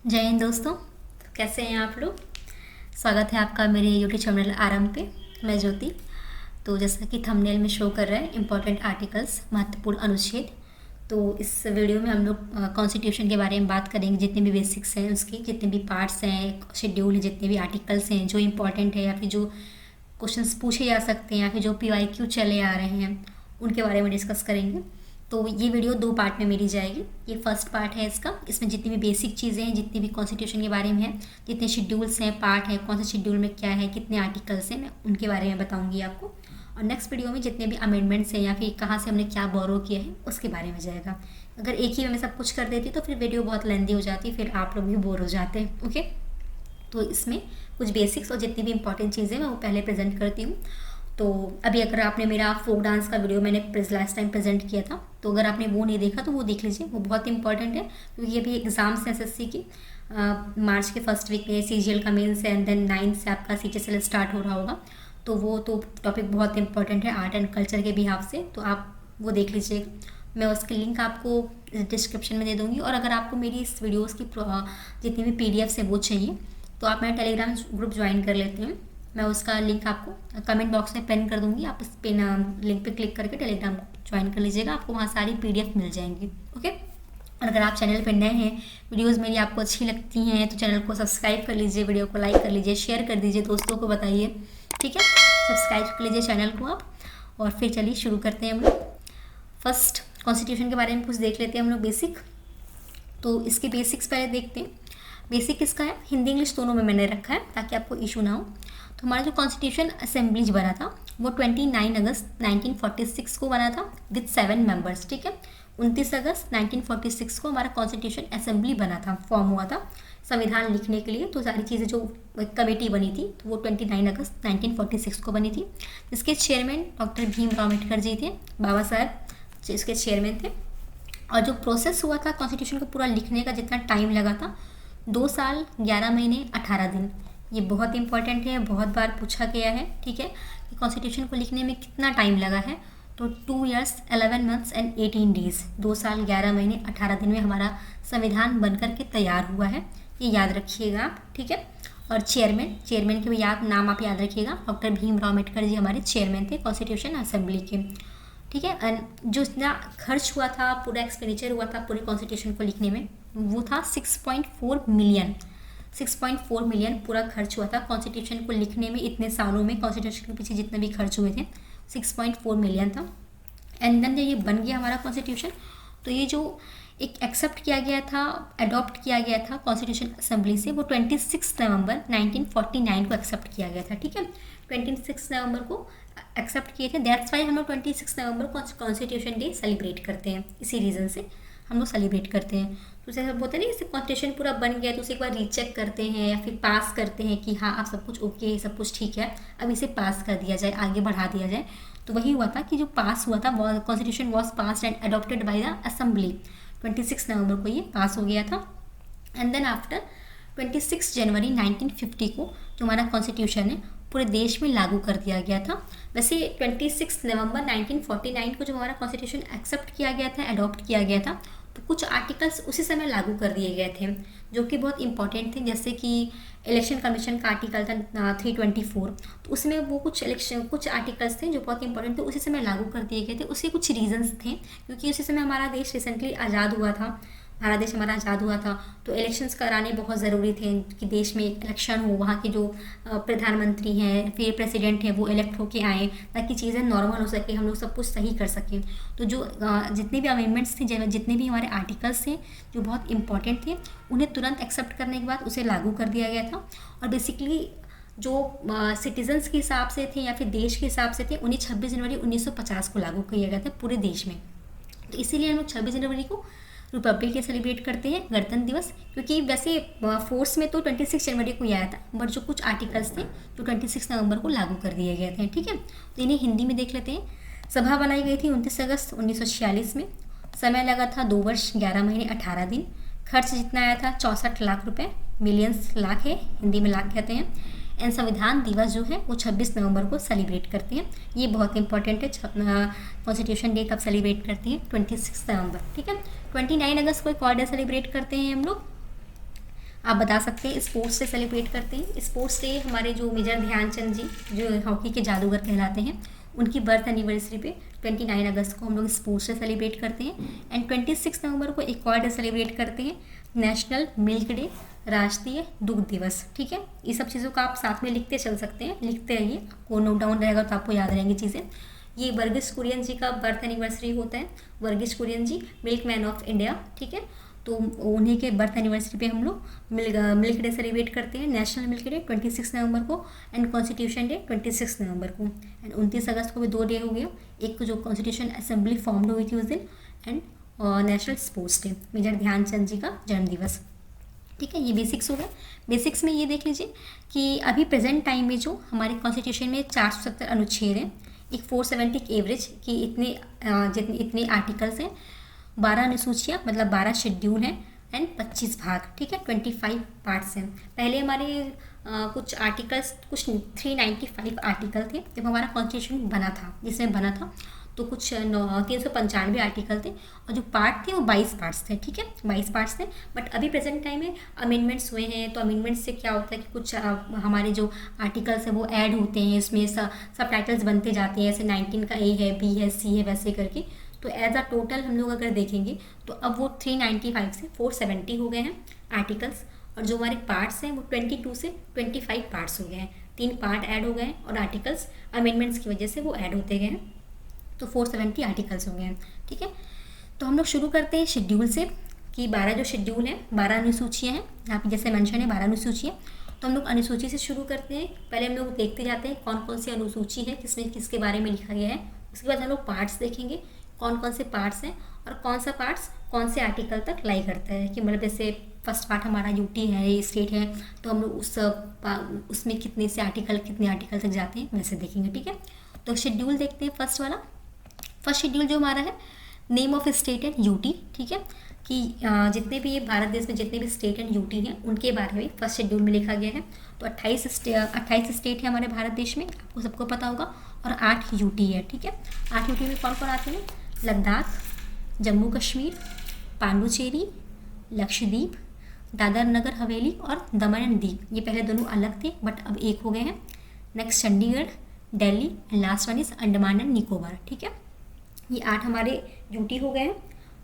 जय हिंद दोस्तों। कैसे हैं आप लोग। स्वागत है आपका मेरे यूट्यूब चैनल आरंभ पे। मैं ज्योति। तो जैसा कि थंबनेल में शो कर रहा है इम्पोर्टेंट आर्टिकल्स महत्वपूर्ण अनुच्छेद। तो इस वीडियो में हम लोग कॉन्स्टिट्यूशन के बारे में बात करेंगे, जितने भी बेसिक्स हैं उसकी, जितने भी पार्ट्स हैं, शेड्यूल हैं, जितने भी आर्टिकल्स हैं जो इम्पोर्टेंट है या फिर जो क्वेश्चंस पूछे जा सकते हैं या फिर जो PYQ चले आ रहे हैं उनके बारे में डिस्कस करेंगे। तो ये वीडियो 2 पार्ट में मेरी जाएगी। ये फर्स्ट पार्ट है इसका, इसमें जितनी भी बेसिक चीज़ें हैं, जितनी भी कॉन्स्टिट्यूशन के बारे में है, जितने शेड्यूल्स हैं, पार्ट हैं, कौन से शेड्यूल में क्या है, कितने आर्टिकल्स हैं, मैं उनके बारे में बताऊंगी आपको। और नेक्स्ट वीडियो में जितने भी अमेंडमेंट्स हैं या फिर कहाँ से हमने क्या बोरो किया है उसके बारे में जाएगा। अगर एक ही में सब कुछ कर देती तो फिर वीडियो बहुत लेंदी हो जाती, फिर आप लोग भी बोर हो जाते हैं। ओके, तो इसमें कुछ बेसिक्स और जितनी भी इंपॉर्टेंट चीज़ें मैं वो पहले प्रेजेंट करती हूँ। तो अभी अगर आपने मेरा फोक डांस का वीडियो मैंने लास्ट टाइम प्रेजेंट किया था, तो अगर आपने वो नहीं देखा तो वो देख लीजिए, वो बहुत इंपॉर्टेंट है क्योंकि अभी एग्ज़ाम्स हैं SSC की। मार्च के फर्स्ट वीक में CGL का मेंस है एंड देन 9 से आपका CHSL स्टार्ट हो रहा होगा। तो वो तो टॉपिक बहुत इंपॉर्टेंट है आर्ट एंड कल्चर के बिहाफ से, तो आप वो देख लीजिएगा। मैं उसकी लिंक आपको डिस्क्रिप्शन में दे दूँगी। और अगर आपको मेरी इस वीडियोज़ की जितनी भी PDFs है वो चाहिए तो आप मेरा टेलीग्राम ग्रुप ज्वाइन कर लेते हैं। मैं उसका लिंक आपको कमेंट बॉक्स में पिन कर दूंगी, आप उस पिन लिंक पे क्लिक करके टेलीग्राम ज्वाइन कर लीजिएगा, आपको वहाँ सारी PDF मिल जाएंगी। ओके, और अगर आप चैनल पर नए हैं, वीडियोस मेरी आपको अच्छी लगती हैं तो चैनल को सब्सक्राइब कर लीजिए, वीडियो को लाइक कर लीजिए, शेयर कर दीजिए, दोस्तों को बताइए। ठीक है, सब्सक्राइब कर लीजिए चैनल को आप। और फिर चलिए शुरू करते हैं हम लोग। फर्स्ट कॉन्स्टिट्यूशन के बारे में कुछ देख लेते हैं हम लोग बेसिक। तो इसके बेसिक्स पहले देखते हैं। बेसिक किसका है, हिंदी इंग्लिश दोनों में मैंने रखा है ताकि आपको इशू ना हो। तो हमारा जो कॉन्स्टिट्यूशन असेंबलीज बना था वो 29 अगस्त 1946 को बना था विद 7 मेंबर्स। ठीक है, 29 अगस्त 1946 को हमारा कॉन्स्टिट्यूशन असेंबली बना था, फॉर्म हुआ था संविधान लिखने के लिए। तो सारी चीज़ें जो कमेटी बनी थी तो वो 29 अगस्त 1946 को बनी थी, जिसके चेयरमैन डॉक्टर भीमराव अम्बेडकर जी थे, बाबा साहब इसके चेयरमैन थे। और जो प्रोसेस हुआ था कॉन्स्टिट्यूशन को पूरा लिखने का, जितना टाइम लगा था 2 साल 11 महीने 18 दिन। ये बहुत इंपॉर्टेंट है, बहुत बार पूछा गया है। ठीक है, कि कॉन्स्टिट्यूशन को लिखने में कितना टाइम लगा है, तो 2 ईयर्स 11 मंथ्स एंड 18 डेज, 2 साल 11 महीने 18 दिन में हमारा संविधान बनकर के तैयार हुआ है। ये याद रखिएगा आप। ठीक है, और चेयरमैन के भी नाम आप याद रखिएगा, डॉक्टर भीमराव अम्बेडकर जी हमारे चेयरमैन थे कॉन्स्टिट्यूशन असेंबली के। ठीक है, एंड जो इतना खर्च हुआ था, पूरा एक्सपेंडिचर हुआ था पूरे कॉन्स्टिट्यूशन को लिखने में, वो था 6.4 मिलियन। 6.4 मिलियन पूरा खर्च हुआ था कॉन्स्टिट्यूशन को लिखने में। इतने सालों में कॉन्स्टिट्यूशन के पीछे जितने भी खर्च हुए थे 6.4 मिलियन था। एंड देन जब ये बन गया हमारा कॉन्स्टिट्यूशन, तो ये जो एक एक्सेप्ट किया गया था, अडॉप्ट किया गया था कॉन्स्टिट्यूशन असेंबली से, वो 26 नवंबर 1949 को एक्सेप्ट किया गया था। ठीक है, 26 नवंबर को एक्सेप्ट किए थे। दैट्स वाई हम लोग 26 नवंबर को कॉन्स्टिट्यूशन डे सेलिब्रेट करते हैं। इसी रीज़न से हम लोग सेलिब्रेट करते हैं। तो उसे सब बोलते हैं ना, जैसे कॉन्स्टिट्यूशन पूरा बन गया तो उसे एक बार रीचेक करते हैं या फिर पास करते हैं कि हाँ अब सब कुछ ओके है, सब कुछ ठीक है, अब इसे पास कर दिया जाए, आगे बढ़ा दिया जाए। तो वही हुआ था कि जो पास हुआ था, constitution was pass and adopted by the assembly. 26 नवंबर को ये पास हो गया था। एंड देन आफ्टर 26 जनवरी 1950 को जो हमारा कॉन्स्टिट्यूशन है पूरे देश में लागू कर दिया गया था। वैसे 26 नवंबर 1949 को जो हमारा कॉन्स्टिट्यूशन एक्सेप्ट किया गया था, अडॉप्ट किया गया था, तो कुछ आर्टिकल्स उसी समय लागू कर दिए गए थे जो कि बहुत इंपॉर्टेंट थे। जैसे कि इलेक्शन कमीशन का आर्टिकल था 324, तो उसमें वो कुछ आर्टिकल्स थे जो बहुत इंपॉर्टेंट थे, उसी समय लागू कर दिए गए थे। उसके कुछ रीजंस थे, क्योंकि उसी समय हमारा देश रिसेंटली आज़ाद हुआ था, हमारा देश हमारा आज़ाद हुआ था, तो इलेक्शंस कराने बहुत ज़रूरी थे कि देश में इलेक्शन हो, वहाँ के जो प्रधानमंत्री हैं फिर प्रेसिडेंट हैं वो इलेक्ट होके आएँ, ताकि चीज़ें नॉर्मल हो सके, हम लोग सब कुछ सही कर सकें। तो जो जितने भी अमेंडमेंट्स थे, जितने भी हमारे आर्टिकल्स थे जो बहुत इंपॉर्टेंट थे, उन्हें तुरंत एक्सेप्ट करने के बाद उसे लागू कर दिया गया था। और बेसिकली जो सिटीजन्स के हिसाब से थे या फिर देश के हिसाब से थे, उन्हें 26 जनवरी 1950 को लागू किया गया था पूरे देश में। तो इसीलिए हम लोग 26 जनवरी को रिपब्लिक डे सेलिब्रेट करते हैं, गणतंत्र दिवस। क्योंकि वैसे फोर्स में तो 26 जनवरी को ही आया था, बट जो कुछ आर्टिकल्स थे जो 26 नवंबर को लागू कर दिए गए थे। ठीक है, तो इन्हें हिंदी में देख लेते हैं। सभा बनाई गई थी 29 अगस्त 1946 में। समय लगा था 2 वर्ष 11 महीने 18 दिन। खर्च जितना आया था 64 लाख रुपये, मिलियंस लाख है, हिंदी में लाख कहते हैं। एंड संविधान दिवस जो है वो 26 नवंबर को सेलिब्रेट करते हैं। ये बहुत इंपॉर्टेंट है, कॉन्स्टिट्यूशन डे कब सेलिब्रेट करते हैं, 26 नवंबर। ठीक है, 29 अगस्त को एक और डे सेलिब्रेट करते हैं हम लोग, आप बता सकते हैं स्पोर्ट्स डे सेलिब्रेट करते हैं। स्पोर्ट्स डे हमारे जो मेजर ध्यानचंद जी जो हॉकी के जादूगर कहलाते हैं उनकी बर्थ एनिवर्सरी पे 29 अगस्त को हम लोग स्पोर्ट्स डे सेलिब्रेट करते हैं। एंड 26 नवंबर को एक और डे सेलिब्रेट करते हैं, नेशनल मिल्क डे, राष्ट्रीय दुग्ध दिवस। ठीक है, ये सब चीज़ों का आप साथ में लिखते चल सकते हैं, लिखते रहिए, आपको नोट डाउन रहेगा तो आपको याद रहेंगी चीज़ें। ये वर्गीस कुरियन जी का बर्थ एनिवर्सरी होता है, वर्गीस कुरियन जी मिल्क मैन ऑफ इंडिया। ठीक है, तो उन्हीं के बर्थ एनिवर्सरी पे हम लोग मिल्क डे सेलिब्रेट करते हैं, नेशनल मिल्क डे 26 नवंबर को एंड कॉन्स्टिट्यूशन डे 26 नवंबर को। एंड 29 अगस्त को भी 2 डे हो गया, एक को जो कॉन्स्टिट्यूशन असेंबली फॉर्म्ड हुई थी उस दिन, and national sports day, major Dhyanchand ji का जन्म दिवस। ठीक है, ये बेसिक्स हो गए। बेसिक्स में ये देख लीजिए कि अभी प्रेजेंट टाइम में जो हमारे कॉन्स्टिट्यूशन में 470 अनुच्छेद हैं, एक 470 एवरेज कि इतने आर्टिकल्स हैं, 12 अनुसूचियाँ मतलब 12 शेड्यूल हैं एंड 25 भाग। ठीक है, 25 पार्ट्स हैं। पहले हमारे कुछ आर्टिकल्स, कुछ 395 आर्टिकल थे जब हमारा कॉन्स्टिट्यूशन बना था, जिसमें बना था तो कुछ 395 आर्टिकल थे और जो पार्ट थे वो 22 पार्ट्स थे। ठीक है, 22 पार्ट्स थे। बट अभी प्रेजेंट टाइम में अमेंडमेंट्स हुए हैं, तो अमेंडमेंट्स से क्या होता है कि कुछ हमारे जो आर्टिकल्स हैं वो ऐड होते हैं, इसमें सब टाइटल्स बनते जाते हैं, जैसे 19 का ए है, बी है, सी है, वैसे करके। तो एज अ टोटल हम लोग अगर देखेंगे तो अब वो 395 से 470 हो गए हैं आर्टिकल्स, और जो हमारे पार्ट्स हैं वो 22 से 25 पार्ट्स हो गए हैं। 3 पार्ट ऐड हो गए हैं और आर्टिकल्स अमेंडमेंट्स की वजह से वो ऐड होते गए हैं, तो 470 आर्टिकल्स हो गए हैं। ठीक है, तो हम लोग शुरू करते हैं शेड्यूल से कि 12 जो शेड्यूल हैं, 12 अनुसूचियाँ हैं, यहाँ पे जैसे मेंशन है 12 अनुसूचियाँ। तो हम लोग अनुसूची से शुरू करते हैं। पहले हम लोग देखते जाते हैं कौन कौन सी अनुसूची है, किसमें किसके बारे में लिखा गया है। उसके बाद हम लोग पार्ट्स देखेंगे, कौन कौन से पार्ट्स हैं और कौन सा पार्ट्स कौन से आर्टिकल तक लाई करता है, कि मतलब जैसे फर्स्ट पार्ट हमारा यूटी है, ये स्टेट है, तो हम लोग उसमें कितने आर्टिकल तक जाते हैं वैसे देखेंगे। ठीक है, तो शेड्यूल देखते हैं फर्स्ट वाला। फर्स्ट शेड्यूल जो हमारा है, name of state and UT. ठीक है, कि जितने भी भारत देश में जितने भी स्टेट एंड यूटी हैं उनके बारे में फर्स्ट शेड्यूल में लिखा गया है। तो 28 स्टेट है हमारे भारत देश में, आपको सबको पता होगा, और 8 यूटी है। ठीक है, 8 यूटी में कौन कौन आते हैं? लद्दाख, जम्मू कश्मीर, पांडुचेरी, लक्षद्वीप, दादर नगर हवेली और दमन एंड दीव। ये पहले दोनों अलग थे बट अब एक हो गए हैं। Next Chandigarh, Delhi and last one is Andaman and Nicobar. ठीक है, ये 8 हमारे यूटी हो गए हैं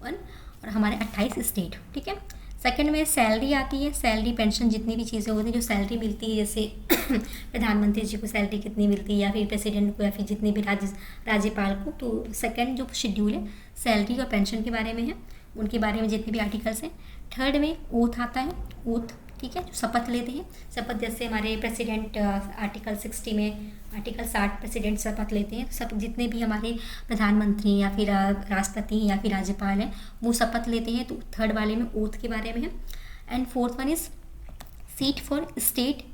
और हमारे 28 स्टेट। ठीक है, सेकंड में सैलरी आती है, सैलरी पेंशन जितनी भी चीज़ें होती हैं जो सैलरी मिलती है, जैसे प्रधानमंत्री जी को सैलरी कितनी मिलती है या फिर प्रेसिडेंट को या फिर जितने भी राज्यपाल को। तो सेकंड जो शेड्यूल है सैलरी और पेंशन के बारे में है, उनके बारे में जितने भी आर्टिकल्स हैं। थर्ड में ओथ आता है, ओथ। ठीक है, जो शपथ लेते हैं, शपथ जैसे हमारे प्रेसिडेंट आर्टिकल 60 में, आर्टिकल 60 प्रेसिडेंट शपथ लेते हैं। सब जितने भी हमारे प्रधानमंत्री या फिर राष्ट्रपति या फिर राज्यपाल हैं वो शपथ लेते हैं, तो थर्ड वाले में ओथ के बारे में है। And fourth one is seat for state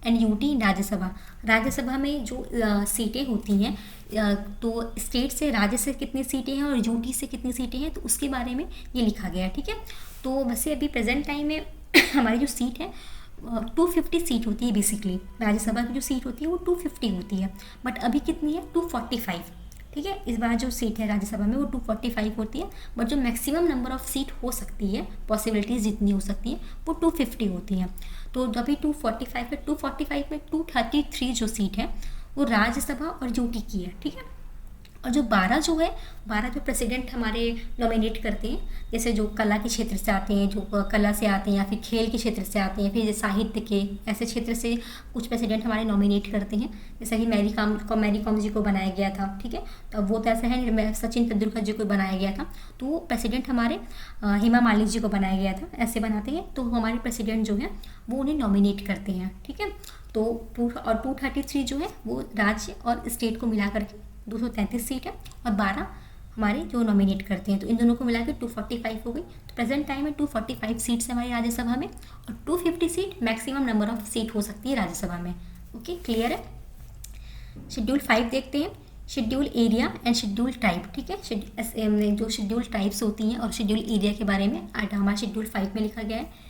and UT in Rajya Sabha. Rajya Sabha में जो सीटें होती हैं, तो स्टेट से राज्य से कितनी सीटें हैं और यूटी से कितनी सीटें हैं, तो उसके बारे में ये लिखा गया है। ठीक है, तो वैसे अभी प्रेजेंट टाइम में हमारी जो सीट है 250 सीट होती है। बेसिकली राज्यसभा की जो सीट होती है वो 250 होती है, बट अभी कितनी है 245। ठीक है, इस बार जो सीट है राज्यसभा में वो 245 होती है, बट जो मैक्सिमम नंबर ऑफ सीट हो सकती है, पॉसिबिलिटीज़ जितनी हो सकती है वो 250 होती है। तो अभी 245 है, 245 में 233 जो सीट है वो राज्यसभा और यूटी की है। ठीक है, और जो 12 जो है, 12 जो प्रेसिडेंट हमारे नॉमिनेट करते हैं, जैसे जो कला के क्षेत्र से आते हैं, जो कला से आते हैं या फिर खेल के क्षेत्र से आते हैं, फिर साहित्य के ऐसे क्षेत्र से कुछ प्रेसिडेंट हमारे नॉमिनेट करते हैं। जैसे कि मैरी कॉम जी को बनाया गया था। ठीक है, तो वो तो ऐसा है, सचिन तेंदुलकर जी को बनाया गया था, तो वो प्रेसिडेंट हमारे हेमा मालिनी जी को बनाया गया था, ऐसे बनाते हैं। तो हमारे प्रेसिडेंट जो है वो उन्हें नॉमिनेट करते हैं। ठीक है, तो 233 जो है वो राज्य और स्टेट को मिला करके 233 सीट है, और 12 हमारे जो नॉमिनेट करते हैं, तो इन दोनों को मिला के 245 हो गई। तो प्रेजेंट टाइम में 245 सीट्स हमारी राज्यसभा में, और 250 seat maximum number of seat हो सकती है राज्यसभा में। ओके, क्लियर है। शेड्यूल 5 देखते हैं, schedule area and schedule type. ठीक है, जो शेड्यूल टाइप्स होती हैं और शेड्यूल एरिया के बारे में हमारा शेड्यूल 5 में लिखा गया है।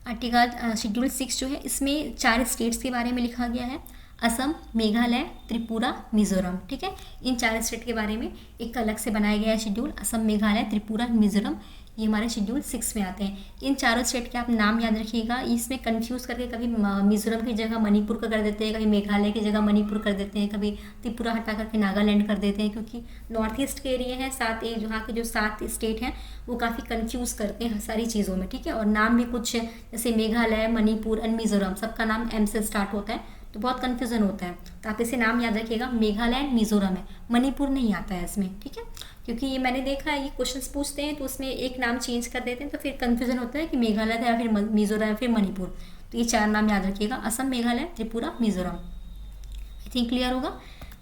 आर्टिकल शेड्यूल 6 जो है इसमें 4 स्टेट्स के बारे में लिखा गया है, असम, मेघालय, त्रिपुरा, मिजोरम। ठीक है, इन 4 स्टेट के बारे में एक अलग से बनाया गया है शेड्यूल। असम, मेघालय, त्रिपुरा, मिजोरम, ये हमारे शेड्यूल 6 में आते हैं। इन चारों स्टेट के आप नाम याद रखिएगा। इसमें कंफ्यूज करके कभी मिजोरम की जगह मणिपुर का कर देते हैं, कभी मेघालय की जगह मणिपुर कर देते हैं, कभी त्रिपुरा हटा करके नागालैंड कर देते हैं, क्योंकि नॉर्थ ईस्ट के एरिया हैं 7, जहाँ के जो 7 स्टेट हैं वो काफ़ी कंफ्यूज करते हैं सारी चीज़ों में। ठीक है, और नाम भी कुछ जैसे मेघालय, मणिपुर एंड मिजोरम, सबका नाम एम से स्टार्ट होता है, तो बहुत कन्फ्यूज़न होता है। तो आप इसे नाम याद रखिएगा, मेघालय एंड मिजोरम है, मणिपुर नहीं आता है इसमें। ठीक है, क्योंकि ये मैंने देखा है, ये क्वेश्चंस पूछते हैं तो उसमें एक नाम चेंज कर देते हैं, तो फिर कन्फ्यूज़न होता है कि मेघालय था या फिर मिजोरम या फिर मणिपुर। तो ये 4 नाम याद रखिएगा, Assam, Meghalaya, Tripura, Mizoram. I think clear होगा।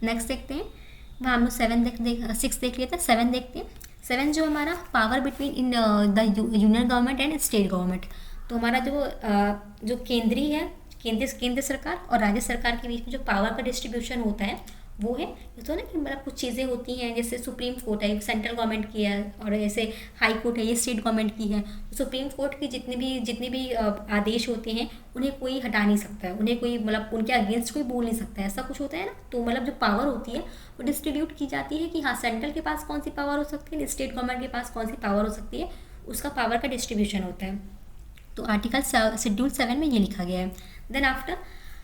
नेक्स्ट देखते हैं, वहाँ हम लोग 6 देख लेते हैं, 7 देखते हैं। 7 जो हमारा power between in the union government and state government. तो हमारा जो केंद्रीय है, केंद्र सरकार और राज्य सरकार के बीच में जो पावर का डिस्ट्रीब्यूशन होता है वो है। तो ना कि मतलब कुछ चीज़ें होती हैं, जैसे सुप्रीम कोर्ट है, सेंट्रल गवर्नमेंट की है, और ऐसे हाई कोर्ट है, ये स्टेट गवर्नमेंट की है। तो सुप्रीम कोर्ट की जितने भी आदेश होते हैं उन्हें कोई हटा नहीं सकता है, उन्हें कोई मतलब उनके अगेंस्ट कोई बोल नहीं सकता है, ऐसा कुछ होता है ना। तो मतलब जो पावर होती है वो डिस्ट्रीब्यूट की जाती है कि हाँ, सेंट्रल के पास कौन सी पावर हो सकती है, स्टेट गवर्नमेंट के पास कौन सी पावर हो सकती है, उसका पावर का डिस्ट्रीब्यूशन होता है। तो आर्टिकल शेड्यूल 7 में ये लिखा गया है। Then after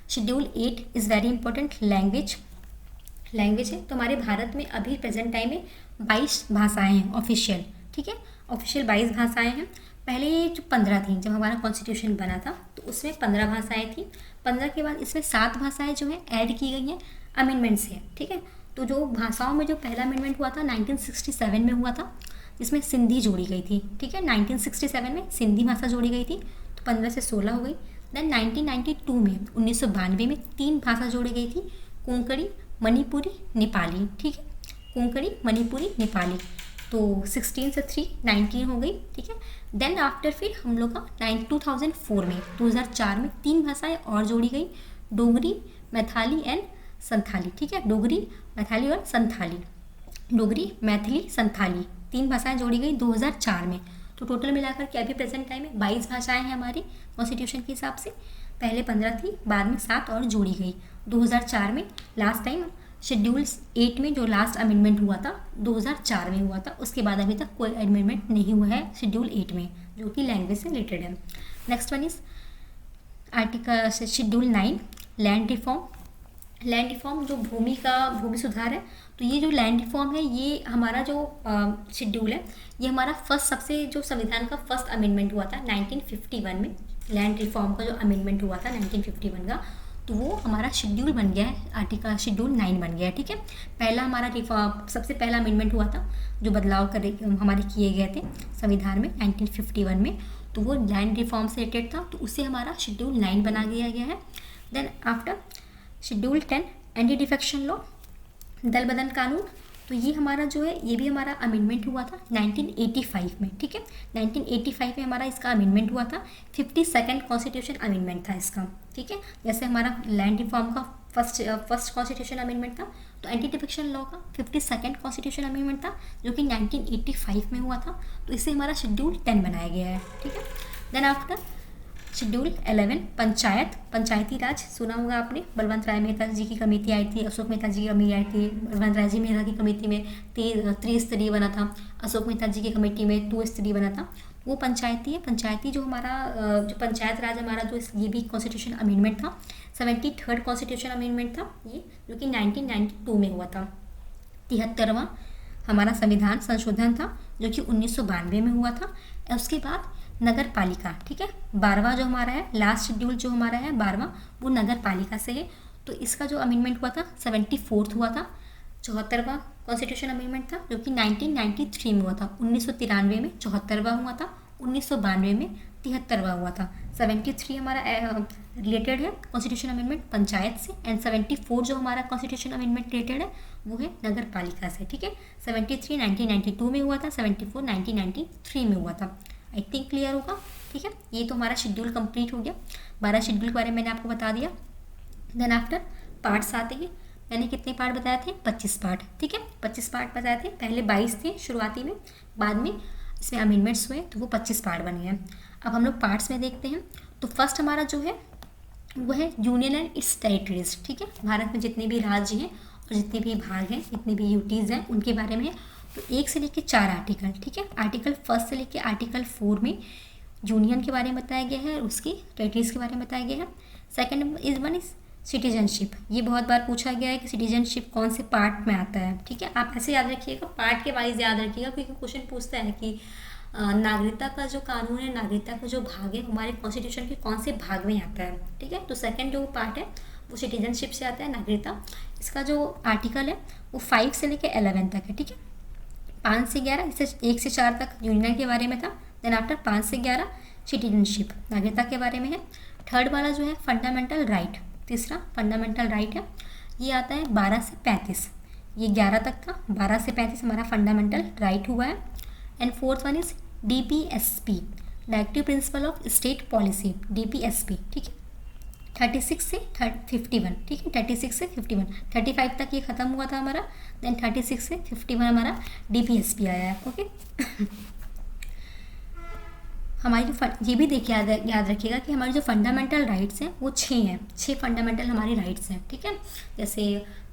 schedule 8 is very important, language है। तो हमारे भारत में अभी प्रेजेंट टाइम में 22 भाषाएं हैं ऑफिशियल। ठीक है, ऑफिशियल 22 भाषाएं हैं। पहले ये जो 15 थी, जब हमारा कॉन्स्टिट्यूशन बना था तो उसमें 15 भाषाएं थी। 15 के बाद इसमें 7 भाषाएं जो हैं ऐड की गई हैं अमेंडमेंट से। ठीक है, तो जो भाषाओं में जो पहला अमेंडमेंट हुआ था 1967 में हुआ था, जिसमें सिंधी जोड़ी गई थी। ठीक है, 1967 में सिंधी भाषा जोड़ी गई थी, तो 15 से 16 हो गई। देन 1992 में 1992 में 3 भाषा जोड़ी गई थी, कोंकणी, मणिपुरी, नेपाली। ठीक है, कोंकणी, मणिपुरी, नेपाली। तो 16 से 3 19 हो गई। ठीक है, देन आफ्टर फिर हम लोग का 2004 में 3 भाषाएं और जोड़ी गई, डोगरी, मैथाली एंड संथाली। ठीक है, डोगरी, मैथाली और संथाली, डोगरी, मैथिली, संथाली, 3 भाषाएं जोड़ी गई 2004 में। तो टोटल मिलाकर के अभी प्रेजेंट टाइम में 22 भाषाएं हैं हमारी कॉन्स्टिट्यूशन के हिसाब से। पहले 15 थी, बाद में 7 और जोड़ी गई 2004 में। लास्ट टाइम शेड्यूल 8 में जो लास्ट अमेंडमेंट हुआ था 2004 में हुआ था, उसके बाद अभी तक कोई अमेंडमेंट नहीं हुआ है शेड्यूल 8 में, जो कि लैंग्वेज से रिलेटेड है। Next one is article schedule 9, land reform जो भूमि सुधार है। तो ये जो लैंड रिफॉर्म है, ये हमारा जो शेड्यूल है, ये हमारा सबसे जो संविधान का फर्स्ट अमेंडमेंट हुआ था 1951 में। लैंड रिफॉर्म का जो अमेंडमेंट हुआ था 1951 का, तो वो हमारा शेड्यूल बन गया है, आर्टिकल शेड्यूल 9 बन गया है। ठीक है, पहला हमारा रिफॉर्म सबसे पहला अमेंडमेंट हुआ था, जो बदलाव हमारे किए गए थे संविधान में 1951 में, तो वो लैंड रिफॉर्म से रिलेटेड था, तो उससे हमारा शेड्यूल 9 बना दिया गया है। Then after schedule 10, anti defection law, दल बदल कानून। तो ये हमारा जो है, ये भी हमारा अमेंडमेंट हुआ था 1985 में। ठीक है, 1985 में हमारा इसका अमेंडमेंट हुआ था, 52nd कॉन्स्टिट्यूशन अमेंडमेंट था इसका। ठीक है, जैसे हमारा लैंड रिफॉर्म का फर्स्ट कॉन्स्टिट्यूशन अमेंडमेंट था, तो एंटी डिफेक्शन लॉ का 52nd कॉन्स्टिट्यूशन अमेंडमेंट था, जो कि 1985 में हुआ था। तो इससे हमारा शेड्यूल 10 बनाया गया है। ठीक है, देन आफ्टर शेड्यूल 11, पंचायती राज। सुना होगा आपने, बलवंत राय मेहता जी की कमेटी आई थी, अशोक मेहता जी की कमेटी आई थी। बलवंत राय जी मेहता की कमेटी में 3 बना था, अशोक मेहता जी की कमेटी में 2 बना था। वो पंचायती है। पंचायती जो हमारा जो पंचायत राज हमारा ये भी कॉन्स्टिट्यूशन अमेंडमेंट था, 73rd कॉन्स्टिट्यूशन अमेंडमेंट था ये, जो कि 1992 में हुआ था। 73वां हमारा संविधान संशोधन था, जो कि 1992 में हुआ था। उसके बाद नगर पालिका। ठीक है, 12वां जो हमारा है, लास्ट शेड्यूल जो हमारा है 12वां, वो नगर पालिका से है। तो इसका जो अमेंडमेंट हुआ था 74th हुआ था। 74वां कॉन्स्टिट्यूशन अमेंडमेंट था, जो कि 1993 में हुआ था। 1993 में 74वां हुआ था, 1992 में 73वां हुआ था। 73 हमारा रिलेटेड है कॉन्स्टिट्यूशन अमेंडमेंट पंचायत से, एंड 74 जो हमारा कॉन्स्टिट्यूशन अमेंडमेंट रिलेटेड है वो है नगर पालिका से। ठीक है, 73 1992 में हुआ था, 74 1993 में हुआ था। आई थिंक क्लियर होगा। ठीक है, ये तो हमारा शेड्यूल कंप्लीट हो गया। 12 शेड्यूल के बारे में मैंने आपको बता दिया। देन आफ्टर पार्ट्स आते हैं। मैंने कितने पार्ट बताए थे? 25 पार्ट। ठीक है, 25 पार्ट बताए थे। पहले 22 थे शुरुआती में, बाद में इसमें अमेंडमेंट्स हुए तो वो 25 पार्ट बन गए। अब हम लोग पार्ट्स में देखते हैं। तो फर्स्ट हमारा जो है वो है यूनियन एंड इट्स टेरिटरीज। ठीक है, भारत में जितने भी राज्य हैं और जितने भी भाग हैं, जितने भी यूटीज़ हैं, उनके बारे में है। तो 1 से लेकर 4 आर्टिकल। ठीक है, आर्टिकल 1 से लेकर आर्टिकल 4 में यूनियन के बारे में बताया गया है और उसकी टेरिटरीज के बारे में बताया गया है। Second is citizenship. ये बहुत बार पूछा गया है कि सिटीजनशिप कौन से पार्ट में आता है। ठीक है, आप ऐसे याद रखिएगा, पार्ट के वाइज याद रखिएगा, क्योंकि क्वेश्चन पूछता है कि नागरिकता का जो कानून है, नागरिकता का जो भाग है, हमारे कॉन्स्टिट्यूशन के कौन से भाग में आता है। ठीक है, तो सेकंड जो पार्ट है वो सिटीजनशिप से आता है, नागरिकता। इसका जो आर्टिकल है वो 5 से लेकर 11 तक है। ठीक है, 5 से 11, इससे 1 से 4 तक यूनियन के बारे में था। देन आफ्टर 5 से 11 सिटीजनशिप, नागरिकता के बारे में है। थर्ड वाला जो है फंडामेंटल राइट, तीसरा फंडामेंटल राइट है, ये आता है 12 से 35। ये 11 तक था, 12 से 35 हमारा फंडामेंटल राइट हुआ है। And fourth one is DPSP, directive principle of state policy, DPSP। ठीक है, 36 से 51। ठीक है, 36 से 51, 35 तक ये खत्म हुआ था हमारा। देन 36 से 51 हमारा DPSP आया है। ओके हमारी जो ये भी देखिए याद रखिएगा कि हमारी जो फंडामेंटल राइट्स हैं वो 6 हैं। 6 फंडामेंटल हमारी राइट्स हैं। ठीक है, जैसे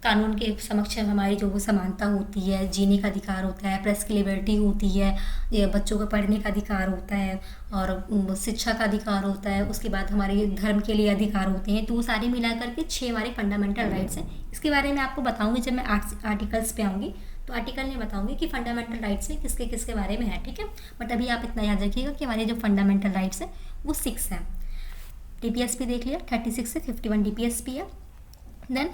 कानून के समक्ष हमारी जो समानता होती है, जीने का अधिकार होता है, प्रेस की लिबर्टी होती है, ये बच्चों को पढ़ने का अधिकार होता है और शिक्षा का अधिकार होता है, उसके बाद हमारे धर्म के लिए अधिकार होते हैं। तो वो सारे मिला करके 6 हमारे फंडामेंटल राइट्स हैं। इसके बारे में आपको बताऊँगी जब मैं आर्टिकल्स पे आऊँगी, तो आर्टिकल में बताऊंगी कि फंडामेंटल राइट्स में किसके किसके बारे में है। ठीक है, बट अभी आप इतना याद रखिएगा कि हमारे जो फंडामेंटल राइट्स है वो 6 हैं। DPSP देख लिया, 36 से 51 DPSP है। देन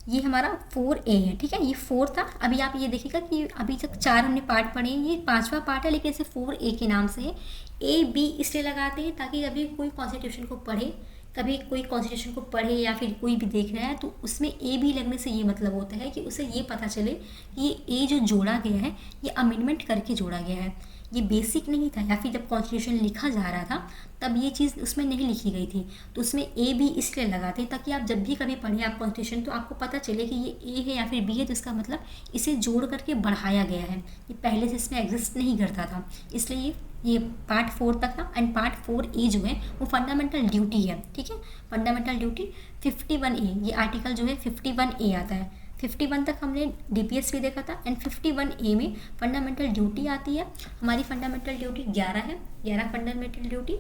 ये हमारा 4A है। ठीक है, ये 4 था। अभी आप ये देखिएगा कि अभी तक 4 हमने पार्ट पढ़े, ये 5वां पार्ट है, लेकिन इसे 4A के नाम से है। AB इसलिए लगाते हैं ताकि अभी कोई कॉन्स्टिट्यूशन को पढ़े, कभी कोई कॉन्स्टिट्यूशन को पढ़े या फिर कोई भी देख रहा है, तो उसमें ए बी लगने से ये मतलब होता है कि उसे ये पता चले कि ये ए जो जोड़ा गया है ये अमेंडमेंट करके जोड़ा गया है, ये बेसिक नहीं था। या फिर जब कॉन्स्टिट्यूशन लिखा जा रहा था तब ये चीज़ उसमें नहीं लिखी गई थी, तो उसमें ए बी इसलिए लगाते ताकि आप जब भी कभी पढ़ें आप कॉन्स्टिट्यूशन, तो आपको पता चले कि ये ए है या फिर बी है, तो इसका मतलब इसे जोड़ करके बढ़ाया गया है, ये पहले से इसमें एग्जिस्ट नहीं करता था। इसलिए ये पार्ट 4 तक था। एंड पार्ट 4A जो है वो फंडामेंटल ड्यूटी है। ठीक है, फंडामेंटल ड्यूटी 51A, ये आर्टिकल जो है 51A आता है। 51 तक हमने DPSP देखा था एंड 51A में फंडामेंटल ड्यूटी आती है। हमारी फंडामेंटल ड्यूटी 11 है, 11 फंडामेंटल ड्यूटी।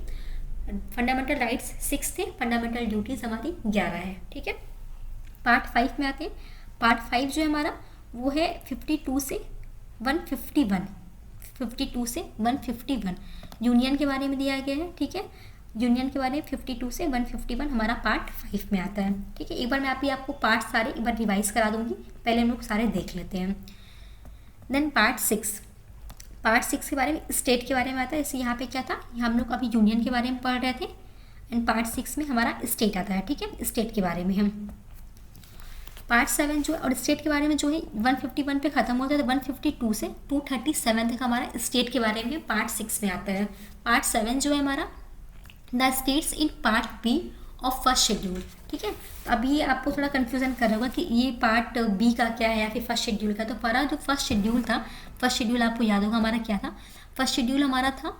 फंडामेंटल राइट्स 6 थे, फंडामेंटल ड्यूटीज हमारी 11 है। ठीक है, पार्ट 5 में आते हैं। पार्ट 5 जो है हमारा वो है 52 से 151, 52 से 151 यूनियन के बारे में दिया गया है। ठीक है, यूनियन के बारे में 52 से 151 हमारा पार्ट 5 में आता है। ठीक है, एक बार मैं आपको पार्ट सारे एक बार रिवाइज करा दूंगी, पहले हम लोग सारे देख लेते हैं। देन पार्ट 6, पार्ट 6 के बारे में स्टेट के बारे में आता है। इसे यहाँ पे क्या था, हम लोग अभी यूनियन के बारे में पढ़ रहे थे एंड पार्ट 6 में हमारा स्टेट आता है। ठीक है, स्टेट के बारे में हम पार्ट 7 जो है, और स्टेट के बारे में जो है 151 पे ख़त्म होता है, तो 152 से 237 तक हमारा स्टेट के बारे में पार्ट 6 में आता है। पार्ट 7 जो है हमारा the states in part B of first schedule. ठीक है, अभी आपको थोड़ा कन्फ्यूजन कर रहा होगा कि ये पार्ट बी का क्या है या फिर फर्स्ट शेड्यूल का। तो हमारा जो फर्स्ट शेड्यूल था, फर्स्ट शेड्यूल आपको याद होगा हमारा क्या था। फर्स्ट शेड्यूल हमारा था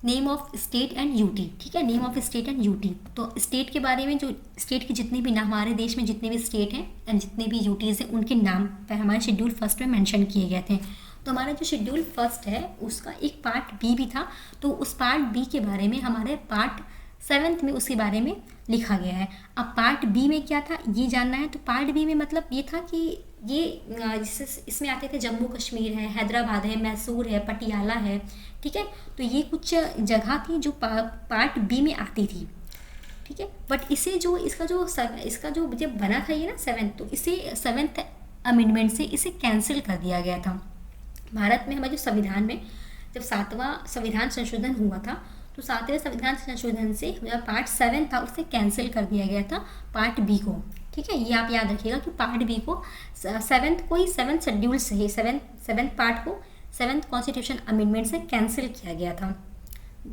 name of state and UT. ठीक है, name of state and UT. तो स्टेट के बारे में, जो स्टेट की जितने भी नाम, हमारे देश में जितने भी स्टेट हैं एंड जितने भी यूटीज़ हैं, उनके नाम पर हमारे शेड्यूल फर्स्ट में मेंशन किए गए थे। तो हमारा जो शेड्यूल फर्स्ट है उसका एक पार्ट बी भी था, तो उस पार्ट बी के बारे में हमारे पार्ट 7 में उसके बारे में लिखा गया है। अब पार्ट बी में क्या था ये जानना है। तो पार्ट बी में मतलब ये था कि ये इसमें आते थे जम्मू कश्मीर है, हैदराबाद है, मैसूर है, पटियाला है। ठीक है, तो ये कुछ जगह थी जो पार्ट बी में आती थी। ठीक है, बट इसे जो इसका जो जब बना था ये ना 7, तो इसे 7th अमेंडमेंट से इसे कैंसिल कर दिया गया था। भारत में हमारे जो संविधान में जब 7वां संविधान संशोधन हुआ था, तो 7वें संविधान संशोधन से जो पार्ट 7 था उसे कैंसिल कर दिया गया था पार्ट बी को। ठीक है, ये आप याद रखिएगा कि पार्ट बी को 7th शेड्यूल से ही 7th पार्ट को 7th कॉन्स्टिट्यूशन अमेंडमेंट से कैंसिल किया गया था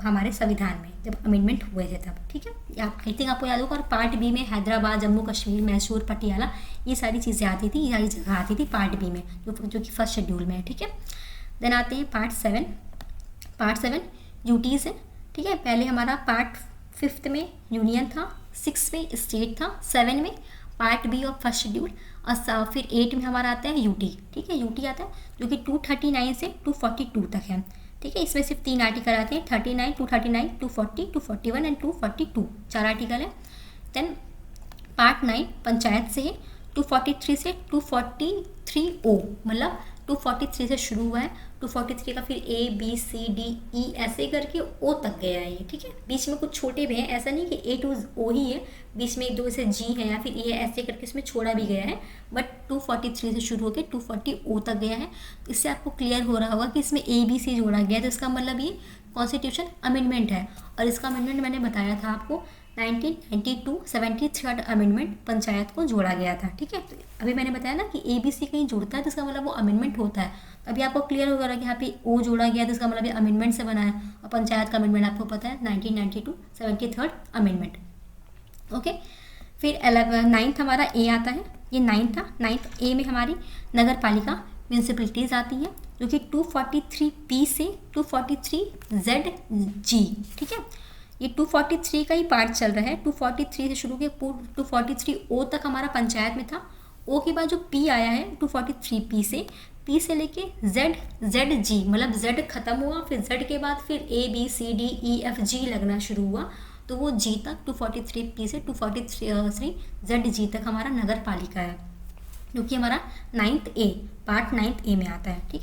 हमारे संविधान में, जब अमेंडमेंट हुए थे तब। ठीक है, आई थिंक आपको याद होगा। और पार्ट बी में हैदराबाद, जम्मू कश्मीर, मैसूर, पटियाला, ये सारी चीज़ें आती थी, ये सारी जगह आती थी पार्ट बी में, जो कि फर्स्ट शेड्यूल में है। ठीक है, देन आते हैं पार्ट 7। पार्ट 7 यूटीज़ है। ठीक है, पहले हमारा पार्ट 5 में यूनियन था, 6 में स्टेट था, 7 में part B of first schedule, और फिर 8 में हमारा आता है यूटी। ठीक है, यूटी आता है जो कि 239 से 242 तक है। ठीक है, इसमें सिर्फ 3 आर्टिकल आते हैं, 39, 239, 240, 241 एंड 242, 4 आर्टिकल है। देन पार्ट 9 पंचायत से है, 243 से 243O, मतलब 243 से शुरू हुआ है, 243 का फिर A B C D E ऐसे करके O तक गया है ये। ठीक है, बीच में कुछ छोटे भी हैं, ऐसा नहीं कि A to O ही है, बीच में 1-2 से G है या फिर E है, ऐसे करके इसमें छोड़ा भी गया है, बट 243 से शुरू होकर 240O तक गया है। इससे आपको क्लियर हो रहा होगा कि इसमें A B C जोड़ा गया है, तो इसका मतलब ये कॉन्स्टिट्यूशन अमेंडमेंट है। और इसका अमेंडमेंट मैंने बताया था आपको 1992 73rd अमेंडमेंट पंचायत को जोड़ा गया था। ठीक है, तो अभी मैंने बताया ना कि ABC कहीं जुड़ता है तो इसका मतलब वो अमेंडमेंट होता है। अभी आपको क्लियर होगा कि यहाँ पे O जोड़ा गया तो इसका मतलब ये अमेंडमेंट से बना है, और पंचायत का अमेंडमेंट आपको पता है 1992 73rd अमेंडमेंट। ओके, फिर 9th हमारा A आता है, ये 9th था। 9th A में हमारी नगर पालिका म्यूनसिपलिटीज़ आती हैं, जो कि 243P से 243ZG। ठीक है, ये 243 का ही पार्ट चल रहा है, 243 से शुरू के 243O तक हमारा पंचायत में था। O के बाद जो P आया है 243P से, P से लेके ZG, मतलब Z खत्म हुआ, फिर Z के बाद फिर A B C D E F G लगना शुरू हुआ, तो वो G तक 243P से 243ZG तक हमारा नगर पालिका है, जो कि हमारा 9th A, part 9th A में आता है। ठीक,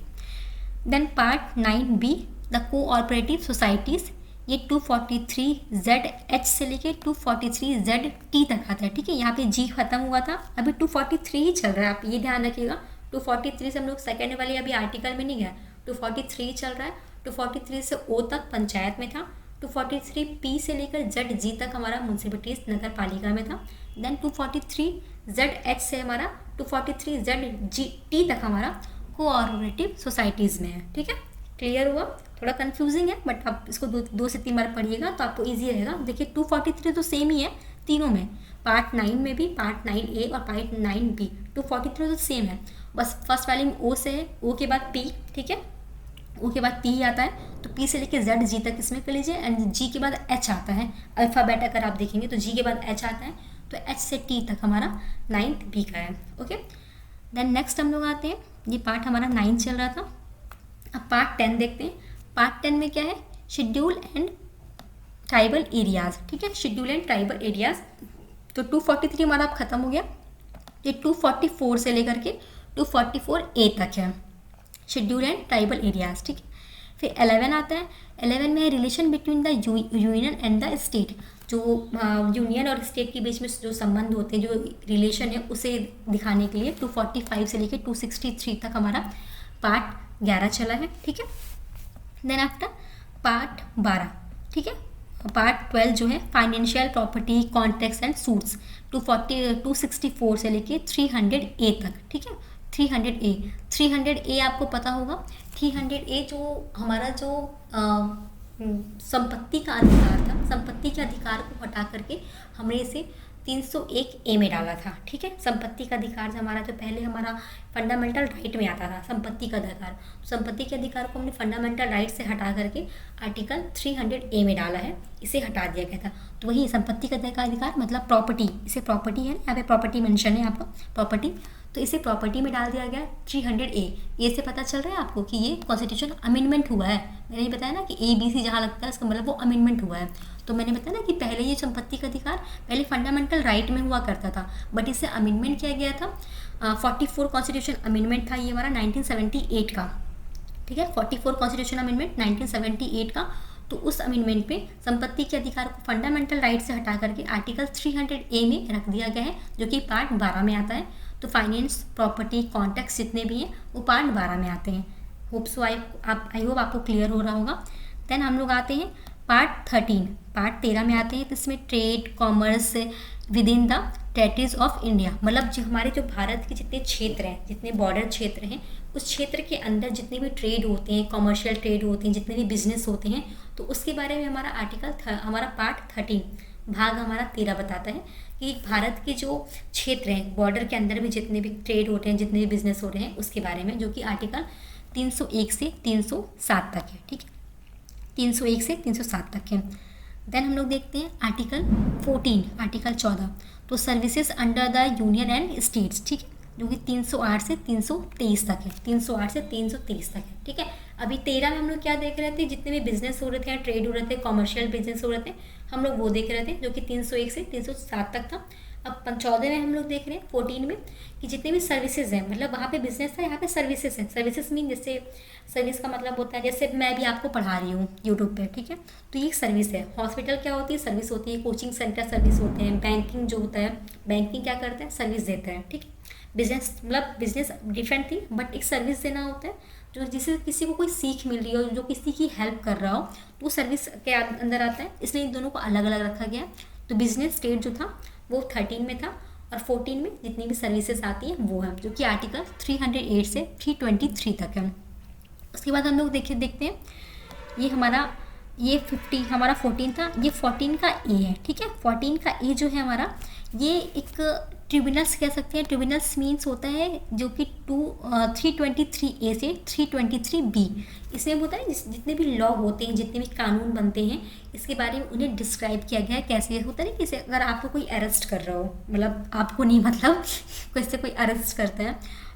then part 9B the cooperative societies, ये 243ZH से लेके 243ZT तक आता है। ठीक है, यहाँ पे G खत्म हुआ था, अभी 243 ही चल रहा है, आप ये ध्यान रखिएगा। 243 से हम लोग सेकेंड वाले अभी आर्टिकल में नहीं गया, 243 चल रहा है। 243 से O तक पंचायत में था, 243P से लेकर ZG तक हमारा म्यूनसिपलिटीज नगर पालिका में था। देन 243ZH से हमारा 243ZT तक हमारा कोऑपरेटिव सोसाइटीज़ में है। ठीक है, क्लियर हुआ? थोड़ा कंफ्यूजिंग है, बट आप इसको 2 से 3 बार पढ़िएगा तो आपको इजी रहेगा। देखिए 243 तो सेम ही है तीनों में, पार्ट 9 में भी, पार्ट 9A और पार्ट 9B, 243 तो सेम है, बस फर्स्ट वाले में O से है, O के बाद P। ठीक है, O के बाद P आता है, तो P से लेके ZG तक इसमें कर लीजिए, एंड G के बाद H आता है। अल्फ़ाबेट अगर आप देखेंगे तो G के बाद H आता है, तो H से T तक हमारा 9th B का है। ओके, देन नेक्स्ट हम लोग आते हैं, ये पार्ट हमारा 9 चल रहा था। अब पार्ट 10 देखते हैं। पार्ट 10 में क्या है? Schedule and tribal areas. ठीक है, शेड्यूल एंड ट्राइबल एरियाज़, तो 243 हमारा अब खत्म हो गया, ये 244 से लेकर के 244A तक है शेड्यूल एंड ट्राइबल एरियाज़। ठीक है, फिर 11 आता है। 11 में relation between the union and the state, जो यूनियन और स्टेट के बीच में जो संबंध होते हैं, जो रिलेशन है, उसे दिखाने के लिए 245 से लेकर 263 तक हमारा पार्ट 11 चला है। ठीक है, देन आफ्टर पार्ट 12। ठीक है, पार्ट 12 जो है financial property contracts and suits, 264 से लेके 300A तक। ठीक है, 300A आपको पता होगा, 300A जो हमारा जो संपत्ति का अधिकार था, संपत्ति के अधिकार को हटा करके हमने इसे 301A में डाला था। ठीक है, संपत्ति का अधिकार हमारा जो पहले हमारा फंडामेंटल राइट में आता था, संपत्ति का अधिकार, संपत्ति के अधिकार को हमने फंडामेंटल राइट से हटा करके आर्टिकल 300A में डाला है, इसे हटा दिया गया था। तो वही संपत्ति का अधिकार मतलब प्रॉपर्टी, इसे प्रॉपर्टी है, यहाँ पे प्रॉपर्टी मेंशन है आपको, प्रॉपर्टी, तो इसे प्रॉपर्टी में डाल दिया गया 300A। ये से पता चल रहा है आपको कि ये कॉन्स्टिट्यूशन अमेंडमेंट हुआ है। मैंने ये बताया ना कि ABC जहाँ लगता है, इसका मतलब वो अमेंडमेंट हुआ है। तो मैंने बताया ना कि पहले ये संपत्ति का अधिकार पहले फंडामेंटल राइट में हुआ करता था, बट इसे अमेंडमेंट किया गया था। 44 कॉन्स्टिट्यूशन अमेंडमेंट था ये हमारा 1978 का। ठीक है, 44 कॉन्स्टिट्यूशन अमेंडमेंट 1978 का। तो उस अमेंडमेंट पे संपत्ति के अधिकार को फंडामेंटल राइट से हटा करके आर्टिकल 300A में रख दिया गया है, जो कि पार्ट 12 में आता है। तो फाइनेंस, प्रॉपर्टी, कॉन्ट्रैक्ट्स जितने भी हैं वो पार्ट 12 में आते हैं। होप सो आई होप आपको क्लियर हो रहा होगा। देन हम लोग आते हैं पार्ट 13। पार्ट 13 में आते हैं, तो इसमें trade, commerce with in the territories of India, मतलब जो हमारे जो भारत के जितने क्षेत्र हैं, जितने बॉर्डर क्षेत्र हैं, उस क्षेत्र के अंदर जितने भी ट्रेड होते हैं, कॉमर्शियल ट्रेड होते हैं, जितने भी बिजनेस होते हैं, तो उसके बारे में हमारा हमारा पार्ट 13 भाग हमारा 13 बताता है कि भारत के जो क्षेत्र हैं, बॉर्डर के अंदर भी जितने भी ट्रेड होते हैं, जितने भी बिजनेस हो रहे हैं, उसके बारे में, जो कि आर्टिकल 301 से 307 तक है। ठीक है, 301 से 307 तक है। देन हम लोग देखते हैं आर्टिकल 14, आर्टिकल 14, तो services under the union and states, ठीक है, जो कि 308 से 323 तक है, 308 से 323 तक है, ठीक है। अभी 13 में हम लोग क्या देख रहे थे, जितने भी बिजनेस हो रहे थे या ट्रेड हो रहे थे, कॉमर्शियल बिजनेस हो रहे थे, हम लोग वो देख रहे थे, जो कि 301 से 307 तक था। अब 14 में हम लोग देख रहे हैं 14 में कि जितने भी सर्विसेज हैं, मतलब वहाँ पे बिजनेस था, यहाँ पे सर्विसेज है। सर्विसेज मीन जैसे सर्विस का मतलब होता है, जैसे मैं भी आपको पढ़ा रही हूँ यूट्यूब पे, ठीक है, तो ये एक सर्विस है। हॉस्पिटल क्या होती है, सर्विस होती है। कोचिंग सेंटर सर्विस होते हैं। बैंकिंग जो होता है, बैंकिंग क्या करता है, सर्विस देता है, ठीक है। बिजनेस मतलब बिजनेस डिफरेंट थी, बट एक सर्विस देना होता है, जो जिससे किसी को कोई सीख मिल रही हो, जो किसी की हेल्प कर रहा हो, तो वो सर्विस के अंदर आता है। इसलिए इन दोनों को अलग अलग रखा गया है। तो बिजनेस स्टेट जो था वो 13 में था, और 14 में जितनी भी सर्विसेज आती हैं वो है, जो कि आर्टिकल 308 से 323 तक है। उसके बाद हम लोग देखते हैं ये हमारा ये 50 हमारा 14 था, ये 14 का ए है, ठीक है। 14 का ए जो है हमारा, ये एक ट्रिब्यूनल्स कह सकते हैं। ट्रिब्यूनल्स मीन्स होता है जो कि 323 ए से 323 बी, इसमें होता है जितने भी लॉ होते हैं, जितने भी कानून बनते हैं, इसके बारे में उन्हें डिस्क्राइब किया गया है। कैसे होता है ना, जैसे अगर आपको कोई अरेस्ट कर रहा हो, मतलब आपको नहीं, मतलब कैसे कोई अरेस्ट करता है,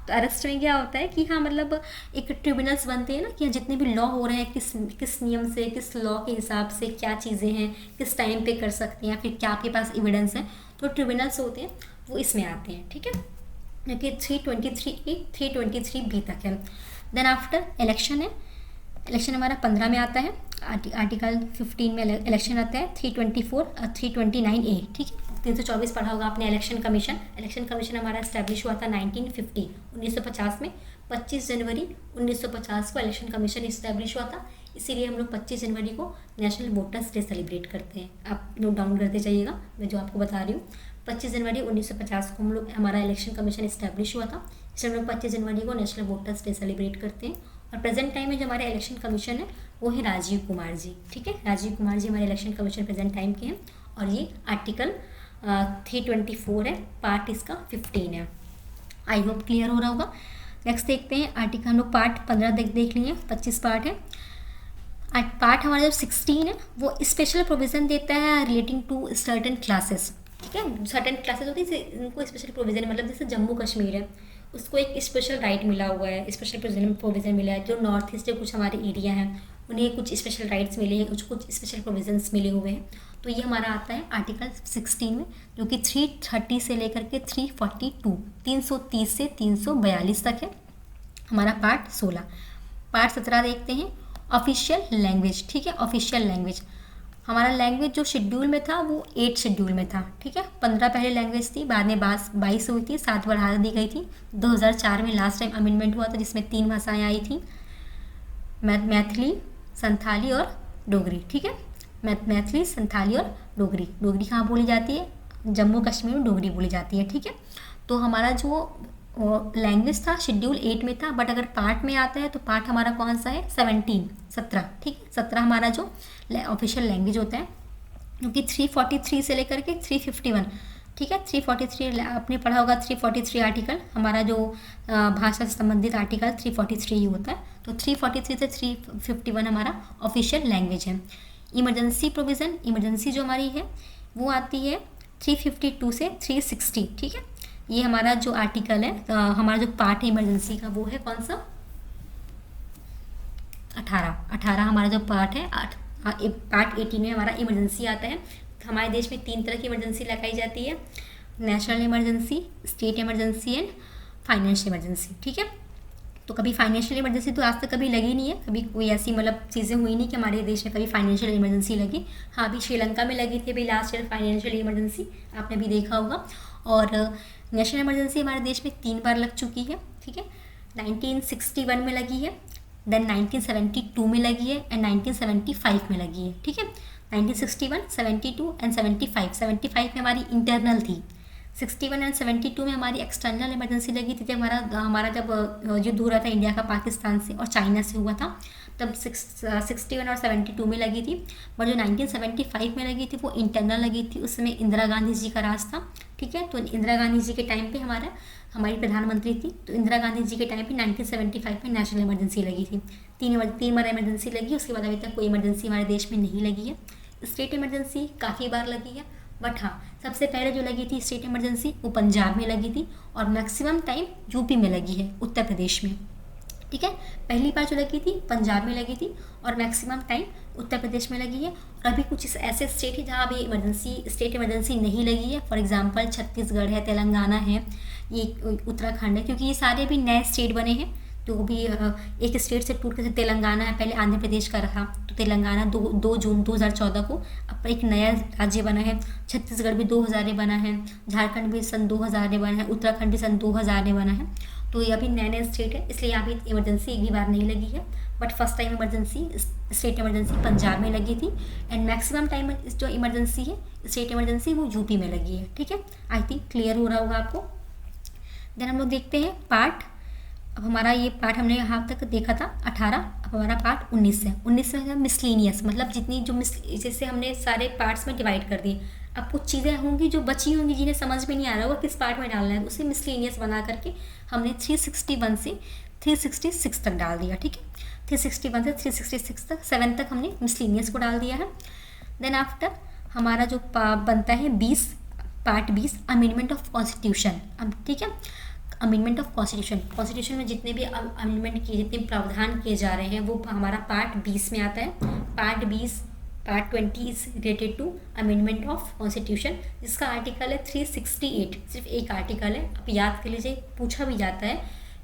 तो अरेस्ट में क्या होता है कि हाँ, मतलब एक ट्रिब्यूनल्स बनते हैं ना, कि जितने भी लॉ हो रहे हैं, किस नियम से, किस लॉ के हिसाब से क्या चीज़ें हैं, किस टाइम पे कर सकते हैं, फिर क्या आपके पास एविडेंस है, तो ट्रिब्यूनल्स होते हैं वो इसमें आते हैं, ठीक है। क्योंकि 323 ए 323 बी तक है। देन आफ्टर इलेक्शन है। इलेक्शन हमारा 15 में आता है। आर्टिकल 15 में इलेक्शन आता है 324 और 329 ए, ठीक है। 324 पढ़ा होगा आपने, इलेक्शन कमीशन। इलेक्शन कमीशन हमारा इस्टेब्लिश हुआ था 1950 में। 25 जनवरी 1950 को इलेक्शन कमीशन इस्टेब्लिश हुआ था। इसीलिए हम लोग 25 जनवरी को नेशनल वोटर्स डे सेलिब्रेट करते हैं। आप नोट डाउन करते जाइएगा, मैं जो आपको बता रही हूँ। 25 जनवरी 1950 को हम लोग हमारा इलेक्शन कमीशन इस्टेब्लिश हुआ था, इसलिए हम लोग 25 जनवरी को नेशनल वोटर्स डे सेलिब्रेट करते हैं। और प्रेजेंट टाइम में जो हमारे इलेक्शन कमीशन है वो है राजीव कुमार जी, ठीक है। राजीव कुमार जी हमारे इलेक्शन कमीशन प्रेजेंट टाइम के हैं। और ये आर्टिकल 324 है, पार्ट इसका 15 है। आई होप क्लियर हो रहा होगा। नेक्स्ट देखते हैं आर्टिकल, हम लोग पार्ट 15 देख लिए, 25 पार्ट है। पार्ट हमारा जो 16 है वो स्पेशल प्रोविज़न देता है रिलेटिंग टू सर्टेन क्लासेस, ठीक है। सर्टेन क्लासेस होती है इनको स्पेशल प्रोविज़न, मतलब जैसे जम्मू कश्मीर है, उसको एक स्पेशल राइट मिला हुआ है, स्पेशल प्रोविज़न मिला है। जो नॉर्थ ईस्ट के कुछ हमारे एरिया हैं उन्हें कुछ स्पेशल राइट्स मिले हैं, कुछ स्पेशल प्रोविजंस मिले हुए हैं। तो ये हमारा आता है आर्टिकल 16 में, जो कि 330 से लेकर के 342 330 से 342 तक है। हमारा पार्ट 16। पार्ट 17 देखते हैं, ऑफिशियल लैंग्वेज, ठीक है। ऑफिशियल लैंग्वेज हमारा लैंग्वेज जो शेड्यूल में था वो 8 शेड्यूल में था, ठीक है। 15 पहले लैंग्वेज थी, बाद में 22 हुई थी, 7 बढ़ा दी गई थी। 2004 में लास्ट टाइम अमेंडमेंट हुआ था, जिसमें 3 भाषाएं आई थी, मैथिली, संथाली और डोगरी, ठीक है। मैथिली, संथाली और डोगरी। डोगरी कहाँ बोली जाती है, जम्मू कश्मीर में डोगरी बोली जाती है, ठीक है। तो हमारा जो लैंग्वेज था शेड्यूल 8 में था, बट अगर पार्ट में आता है तो पार्ट हमारा कौन सा है, 17, ठीक है। 17 हमारा जो ऑफिशियल लैंग्वेज होता है, क्योंकि 343 से लेकर के 351, ठीक है। 343 आपने पढ़ा होगा, 343 आर्टिकल हमारा जो भाषा से संबंधित आर्टिकल 343 ही होता है। तो 343 से 351 हमारा ऑफिशियल लैंग्वेज है। इमरजेंसी प्रोविज़न, इमरजेंसी जो हमारी है वो आती है 352 से 360, ठीक है। ये हमारा जो आर्टिकल है, हमारा जो पार्ट है इमरजेंसी का वो है कौन सा, 18 हमारा जो पार्ट है। पार्ट 18 में हमारा इमरजेंसी आता है। हमारे देश में 3 तरह की इमरजेंसी लगाई जाती है, national emergency, state emergency and financial emergency, ठीक है। तो कभी फाइनेंशियल इमरजेंसी तो आज तक कभी लगी नहीं है, कभी कोई ऐसी मतलब चीज़ें हुई नहीं कि हमारे देश में कभी फाइनेंशियल इमरजेंसी लगी। हाँ, अभी श्रीलंका में लगी थी अभी लास्ट ईयर फाइनेंशियल इमरजेंसी, आपने भी देखा होगा। और नेशनल इमरजेंसी हमारे देश में 3 बार लग चुकी है, ठीक है। 1961 में लगी है, देन 1972 में लगी है एंड 1975 में लगी है, ठीक है। 1961, 72 एंड 75। 75 में हमारी इंटरनल थी, 61 एंड 72 में हमारी एक्सटर्नल इमरजेंसी लगी थी, जब हमारा जब युद्ध हो रहा था इंडिया का पाकिस्तान से और चाइना से हुआ था, तब 61 और 72 में लगी थी। और जो 1975 में लगी थी वो इंटरनल लगी थी, उसमें इंदिरा गांधी जी का राज था, ठीक है। तो इंदिरा गांधी जी के टाइम पे हमारी प्रधानमंत्री थी, तो इंदिरा गांधी जी के टाइम पे 1975 में नेशनल इमरजेंसी लगी थी। तीन बार इमरजेंसी लगी, उसके बाद अभी तक कोई इमरजेंसी हमारे देश में नहीं लगी है। स्टेट इमरजेंसी काफ़ी बार लगी है, बट हाँ सबसे पहले जो लगी थी स्टेट इमरजेंसी वो पंजाब में लगी थी और मैक्सिमम टाइम यूपी में लगी है, उत्तर प्रदेश में। ठीक है, पहली बार जो लगी थी पंजाब में लगी थी और मैक्सिमम टाइम उत्तर प्रदेश में लगी है। और अभी कुछ ऐसे स्टेट है जहाँ अभी स्टेट इमरजेंसी नहीं लगी है। फॉर एग्जांपल छत्तीसगढ़ है, तेलंगाना है, ये उत्तराखंड है, क्योंकि ये सारे भी नए स्टेट बने हैं। तो भी एक स्टेट से टूट कर तेलंगाना है, पहले आंध्र प्रदेश का रहा, तो तेलंगाना 2 जून 2014 को अब एक नया राज्य बना है। छत्तीसगढ़ भी 2000 में बना है, झारखंड भी सन 2000 में बना है, उत्तराखंड भी सन 2000 में बना है। तो ये अभी नए नए स्टेट है, इसलिए यहाँ भी इमरजेंसी एक भी बार नहीं लगी है। But first time emergency state emergency Punjab में लगी थी एंड मैक्सिमम टाइम जो इमरजेंसी है स्टेट इमरजेंसी वो यूपी में लगी है। ठीक है, आई थिंक क्लियर हो रहा होगा आपको। देन हम लोग देखते हैं पार्ट। अब हमारा ये पार्ट हमने यहाँ तक देखा था 18, अब हमारा पार्ट 19 है। 19 में मिसलिनियस, मतलब जितनी जो जैसे हमने सारे पार्ट्स में डिवाइड कर दिए। अब कुछ चीज़ें होंगी जो बची होंगी जिन्हें समझ में नहीं आ रहा होगा किस पार्ट में डालना है, उसे मिसलिनियस बना करके हमने 361 से 366 तक डाल दिया। ठीक है, 361 से 366 तक 7 तक हमने मिसलिनियस को डाल दिया है। देन आफ्टर हमारा जो बनता है 20, पार्ट 20 अमेंडमेंट ऑफ कॉन्स्टिट्यूशन। अब ठीक है, अमेंडमेंट ऑफ कॉन्स्टिट्यूशन में जितने भी अमेंडमेंट किए, जितने प्रावधान किए जा रहे हैं वो हमारा पार्ट 20 में आता है। Part 20 part 20 is related to amendment of constitution, जिसका आर्टिकल है 368। सिर्फ एक आर्टिकल है, आप याद कर लीजिए, पूछा भी जाता है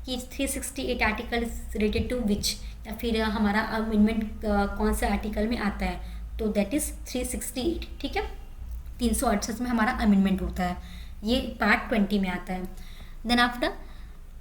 कि 368 आर्टिकल इज रिलेटेड टू विच, या फिर हमारा अमेंडमेंट कौन से आर्टिकल में आता है, तो दैट इज़ 368। ठीक है, 368 में हमारा अमेंडमेंट होता है, ये पार्ट 20 में आता है। देन आफ्टर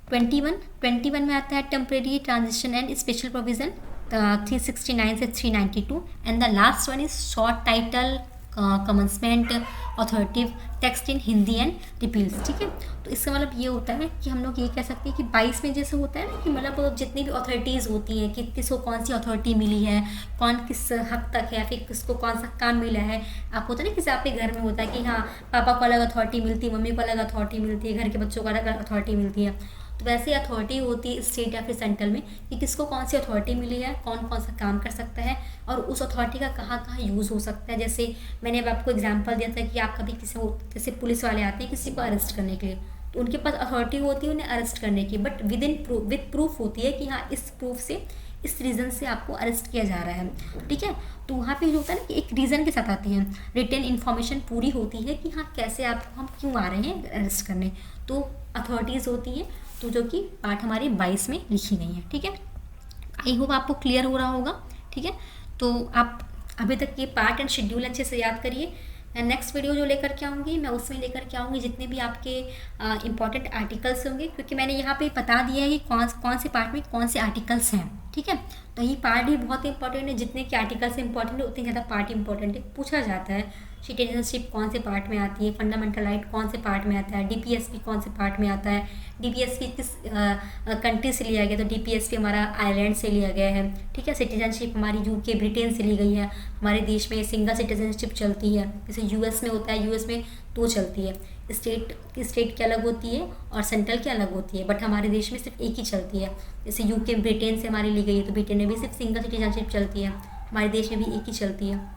21 में आता है temporary transition and special provision 369 से 392 and the last one is short title commencement authoritative text in Hindi and repeals. ठीक है, तो इसका मतलब ये होता है कि हम लोग ये कह सकते हैं कि 22 में जैसे होता है ना कि मतलब जितनी भी अथॉरिटीज़ होती हैं कि किसको कौन सी अथॉरिटी मिली है, कौन किस हक तक है, फिर किसको कौन सा काम मिला है। आप होता है ना किसी आपके घर में होता है कि हाँ पापा को अलग अथॉरिटी मिलती है, मम्मी को अलग अथॉरिटी मिलती है, घर के बच्चों को अलग अथॉरिटी मिलती है। तो वैसे अथॉरिटी होती है स्टेट या फिर सेंट्रल में कि किसको कौन सी अथॉरिटी मिली है, कौन कौन सा काम कर सकता है और उस अथॉरिटी का कहाँ कहाँ यूज़ हो सकता है। जैसे मैंने अब आपको एग्जांपल दिया था कि आप कभी किसी जैसे पुलिस वाले आते हैं किसी को अरेस्ट करने के लिए, तो उनके पास अथॉरिटी होती है उन्हें अरेस्ट करने की, बट विद प्रूफ होती है कि हाँ इस प्रूफ से, इस रीज़न से आपको अरेस्ट किया जा रहा है। ठीक है, तो वहाँ पे जो होता है ना कि एक रीज़न के साथ आते हैं, रिटन इन्फॉर्मेशन पूरी होती है कि हाँ कैसे आपको हम क्यों आ रहे हैं अरेस्ट करने, तो अथॉरिटीज़ होती हैं, तो जो कि पार्ट हमारे 22 में लिखी गई है। ठीक है, आई होप आपको क्लियर हो रहा होगा। ठीक है, तो आप अभी तक ये पार्ट एंड शेड्यूल अच्छे से याद करिए। नेक्स्ट वीडियो जो लेकर के आऊँगी मैं उसमें लेकर के आऊँगी जितने भी आपके इंपॉर्टेंट आर्टिकल्स होंगे, क्योंकि मैंने यहाँ पे बता दिया है कि कौन से पार्ट में कौन से आर्टिकल्स हैं। ठीक है, तो ये पार्ट भी बहुत इंपॉर्टेंट है, जितने के आर्टिकल्स इंपॉर्टेंट है उतने ज़्यादा पार्ट इंपॉर्टेंट है। पूछा जाता है सिटीजनशिप कौन से पार्ट में आती है, फंडामेंटल राइट कौन से पार्ट में आता है, डीपीएसपी कौन से पार्ट में आता है, डीपीएसपी किस कंट्री से लिया गया, तो डीपीएसपी हमारा आयरलैंड से लिया गया है। ठीक है, सिटीजनशिप हमारी यूके ब्रिटेन से ली गई है। हमारे देश में सिंगल सिटीजनशिप चलती है, जैसे यूएस में होता है, यूएस में 2 चलती है, स्टेट की अलग होती है और सेंट्रल की अलग होती है, बट हमारे देश में सिर्फ एक ही चलती है। जैसे यूके ब्रिटेन से हमारी ली गई है तो ब्रिटेन में भी सिर्फ सिंगल सिटीजनशिप चलती है, हमारे देश में भी एक ही चलती है।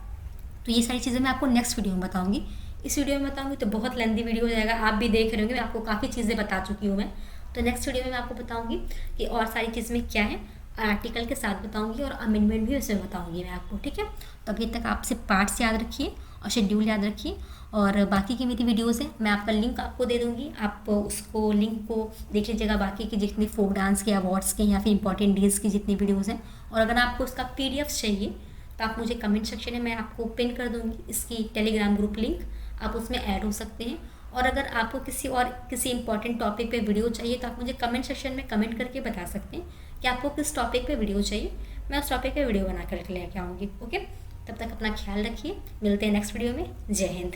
तो ये सारी चीज़ें मैं आपको नेक्स्ट वीडियो में बताऊंगी। इस वीडियो में बताऊंगी तो बहुत लेंदी वीडियो हो जाएगा, आप भी देख रहे होंगे, मैं आपको काफ़ी चीज़ें बता चुकी हूँ मैं। तो नेक्स्ट वीडियो में मैं आपको बताऊंगी कि और सारी चीज़ में क्या है, आर्टिकल के साथ बताऊंगी और अमेंडमेंट भी उसमें बताऊंगी मैं आपको। ठीक है, तो अभी तक आप सिर्फ पार्ट्स याद रखिए और शेड्यूल याद रखिए, और बाकी की मेरी वीडियोज़ हैं मैं आपका लिंक आपको दे दूँगी, आप उसको लिंक को देख लीजिएगा। बाकी की जितने फोक डांस के, अवार्ड्स के या फिर इंपॉर्टेंट डेज़ की जितनी वीडियोज़ हैं, और अगर आपको उसका PDF चाहिए तो आप मुझे कमेंट सेक्शन में मैं आपको पिन कर दूँगी इसकी टेलीग्राम ग्रुप लिंक, आप उसमें ऐड हो सकते हैं। और अगर आपको किसी इंपॉर्टेंट टॉपिक पे वीडियो चाहिए तो आप मुझे कमेंट सेक्शन में कमेंट करके बता सकते हैं कि आपको किस टॉपिक पे वीडियो चाहिए, मैं उस टॉपिक पे वीडियो बना कर लेके आऊँगी। ओके, तब तक अपना ख्याल रखिए, मिलते हैं नेक्स्ट वीडियो में। जय हिंद।